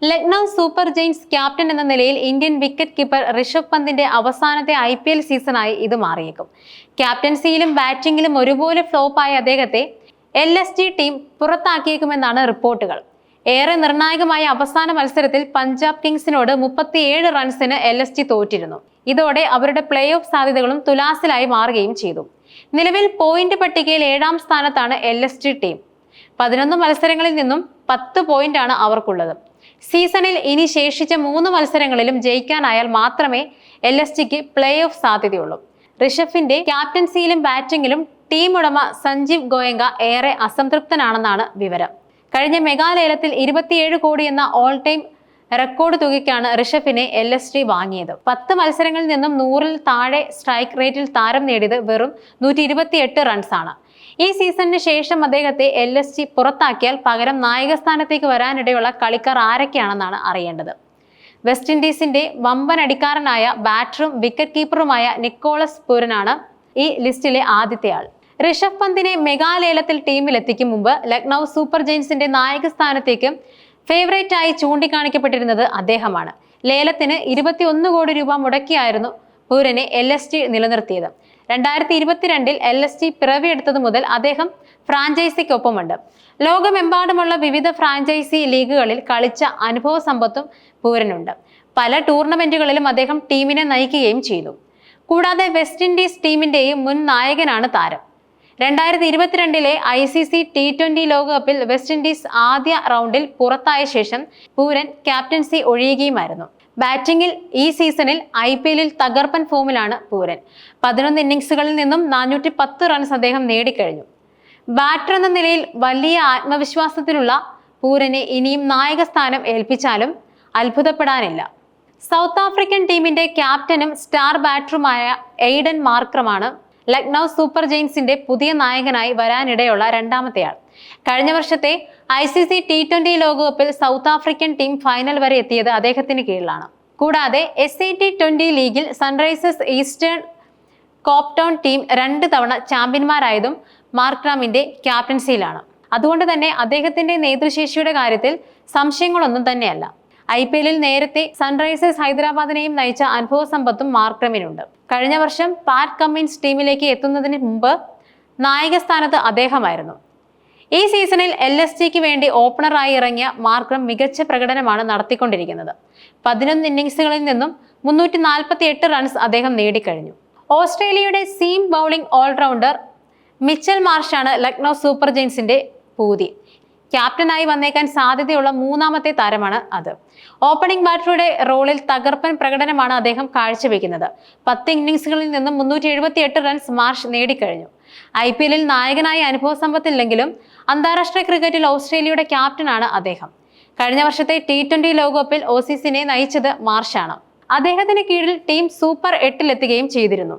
Lucknow super giants captain എന്ന നിലയിൽ Indian wicket keeper Rishabh പന്തിന്റെ അവസാനത്തെ IPL സീസണായി ഇത് മാറിയേക്കും. ക്യാപ്റ്റൻസിയിലും ബാറ്റിംഗിലും ഒരുപോലെ ഫ്ലോപ്പായ അദ്ദേഹത്തെ LSG ടീം പുറത്താക്കിയേക്കുമെന്നാണ് റിപ്പോർട്ടുകൾ. ഏറെ നിർണായകമായ അവസാന മത്സരത്തിൽ പഞ്ചാബ് കിങ്സിനോട് 37 റൺസിന് LSG തോറ്റിരുന്നു. ഇതോടെ അവരുടെ പ്ലേ ഓഫ് സാധ്യതകളും തുലാസിലായി മാറുകയും ചെയ്തു. നിലവിൽ പോയിന്റ് പട്ടികയിൽ 7ാം സ്ഥാനത്താണ് LSG ടീം. 11 മത്സരങ്ങളിൽ നിന്നും 10 പോയിന്റാണ് അവർക്കുള്ളത്. സീസണിൽ ഇനി ശേഷിച്ച 3 മത്സരങ്ങളിലും ജയിക്കാനായാൽ മാത്രമേ LSGക്ക് പ്ലേ ഓഫ് സാധ്യതയുള്ളൂ. ഋഷഭിന്റെ ക്യാപ്റ്റൻസിയിലും ബാറ്റിംഗിലും ടീം ഉടമ സഞ്ജീവ് ഗോയങ്ക ഏറെ അസംതൃപ്തനാണെന്നാണ് വിവരം. കഴിഞ്ഞ മെഗാലേലത്തിൽ 27 കോടി എന്ന ഓൾ ടൈം റെക്കോർഡ് തുകയ്ക്കാണ് ഋഷഭിനെ LSG വാങ്ങിയത്. 10 മത്സരങ്ങളിൽ നിന്നും 100-ൽ താഴെ സ്ട്രൈക്ക് റേറ്റിൽ താരം നേടിയത് വെറും 128 റൺസാണ്. ഈ സീസണിന് ശേഷം അദ്ദേഹത്തെ LSG പുറത്താക്കിയാൽ പകരം നായകസ്ഥാനത്തേക്ക് വരാനിടയുള്ള കളിക്കാർ ആരൊക്കെയാണെന്നാണ് അറിയേണ്ടത്. വെസ്റ്റ് ഇൻഡീസിന്റെ വമ്പൻ അടിക്കാരനായ ബാറ്ററും വിക്കറ്റ് കീപ്പറുമായ നിക്കോളസ് പൂരനാണ് ഈ ലിസ്റ്റിലെ ആദ്യത്തെ ആൾ. ഋഷഭ് പന്തിനെ മെഗാലേലത്തിൽ ടീമിലെത്തിക്കും മുമ്പ് ലക്നൗ സൂപ്പർ ജയൻസിന്റെ നായക സ്ഥാനത്തേക്ക് ഫേവറേറ്റായി ചൂണ്ടിക്കാണിക്കപ്പെട്ടിരുന്നത് അദ്ദേഹമാണ്. ലേലത്തിന് 21 കോടി രൂപ മുടക്കിയായിരുന്നു പൂരനെ LSG നിലനിർത്തിയത്. 2022-ൽ LSG പിറവിയെടുത്തത് മുതൽ അദ്ദേഹം ഫ്രാഞ്ചൈസിക്കൊപ്പമുണ്ട്. ലോകമെമ്പാടുമുള്ള വിവിധ ഫ്രാഞ്ചൈസി ലീഗുകളിൽ കളിച്ച അനുഭവ സമ്പത്തും പൂരനുണ്ട്. പല ടൂർണമെന്റുകളിലും അദ്ദേഹം ടീമിനെ നയിക്കുകയും ചെയ്തു. കൂടാതെ വെസ്റ്റ് ഇൻഡീസ് ടീമിന്റെയും മുൻ നായകനാണ് താരം. 2022-ലെ ICC T20 ലോകകപ്പിൽ വെസ്റ്റ് ഇൻഡീസ് ആദ്യ റൗണ്ടിൽ പുറത്തായ ശേഷം പൂരൻ ക്യാപ്റ്റൻസി ഒഴിയുകയുമായിരുന്നു. ബാറ്റിംഗിൽ ഈ സീസണിൽ IPL-ൽ തകർപ്പൻ ഫോമിലാണ് പൂരൻ. 11 ഇന്നിംഗ്സുകളിൽ നിന്നും 410 റൺസ് അദ്ദേഹം നേടിക്കഴിഞ്ഞു. ബാറ്റർ എന്ന നിലയിൽ വലിയ ആത്മവിശ്വാസത്തിലുള്ള പൂരനെ ഇനിയും നായക സ്ഥാനം ഏൽപ്പിച്ചാലും അത്ഭുതപ്പെടാനില്ല. സൗത്ത് ആഫ്രിക്കൻ ടീമിന്റെ ക്യാപ്റ്റനും സ്റ്റാർ ബാറ്ററുമായ എയ്ഡൻ മാർക്രമാണ് ലക്നൗ സൂപ്പർ ജയൻസിന്റെ പുതിയ നായകനായി വരാനിടയുള്ള രണ്ടാമത്തെയാൾ. കഴിഞ്ഞ വർഷത്തെ ICC T20 ലോകകപ്പിൽ സൗത്ത് ആഫ്രിക്കൻ ടീം ഫൈനൽ വരെ എത്തിയത് അദ്ദേഹത്തിന് കീഴിലാണ്. കൂടാതെ SAT 20 ലീഗിൽ സൺറൈസേഴ്സ് ഈസ്റ്റേൺ കോപ്പ് ടൗൺ ടീം 2 തവണ ചാമ്പ്യന്മാരായതും മാർക്രാമിന്റെ ക്യാപ്റ്റൻസിയിലാണ്. അതുകൊണ്ട് തന്നെ അദ്ദേഹത്തിന്റെ നേതൃശേഷിയുടെ കാര്യത്തിൽ സംശയങ്ങളൊന്നും തന്നെയല്ല. IPL-ൽ നേരത്തെ സൺറൈസേഴ്സ് ഹൈദരാബാദിനെയും നയിച്ച അനുഭവ സമ്പത്തും മാർക്രമിനുണ്ട്. കഴിഞ്ഞ വർഷം പാറ്റ് കമ്മിൻസ് ടീമിലേക്ക് എത്തുന്നതിന് മുമ്പ് നായക സ്ഥാനത്ത് അദ്ദേഹമായിരുന്നു. ഈ സീസണിൽ LSGക്ക് വേണ്ടി ഓപ്പണറായി ഇറങ്ങിയ മാർക്രം മികച്ച പ്രകടനമാണ് നടത്തിക്കൊണ്ടിരിക്കുന്നത്. 11 ഇന്നിംഗ്സുകളിൽ നിന്നും 348 റൺസ് അദ്ദേഹം നേടിക്കഴിഞ്ഞു. ഓസ്ട്രേലിയയുടെ സീം ബൗളിംഗ് ഓൾറൗണ്ടർ മിച്ചൽ മാർഷാണ് ലക്നൗ സൂപ്പർ ജയൻസിന്റെ പൂതി. ക്യാപ്റ്റനായി വന്നേക്കാൻ സാധ്യതയുള്ള 3ാമത്തെ താരമാണ് അത്. ഓപ്പണിംഗ് ബാറ്ററുടെ റോളിൽ തകർപ്പൻ പ്രകടനമാണ് അദ്ദേഹം കാഴ്ചവെക്കുന്നത്. 10 ഇന്നിംഗ്സുകളിൽ നിന്നും 378 റൺസ് മാർഷ് നേടിക്കഴിഞ്ഞു. IPL-ൽ നായകനായ അനുഭവ സമ്പത്തില്ലെങ്കിലും അന്താരാഷ്ട്ര ക്രിക്കറ്റിൽ ഓസ്ട്രേലിയയുടെ ക്യാപ്റ്റനാണ് അദ്ദേഹം. കഴിഞ്ഞ വർഷത്തെ T20 ലോകകപ്പിൽ ഓസീസിനെ നയിച്ചത് മാർഷാണ്. അദ്ദേഹത്തിന് കീഴിൽ ടീം സൂപ്പർ 8-ൽ എത്തുകയും ചെയ്തിരുന്നു.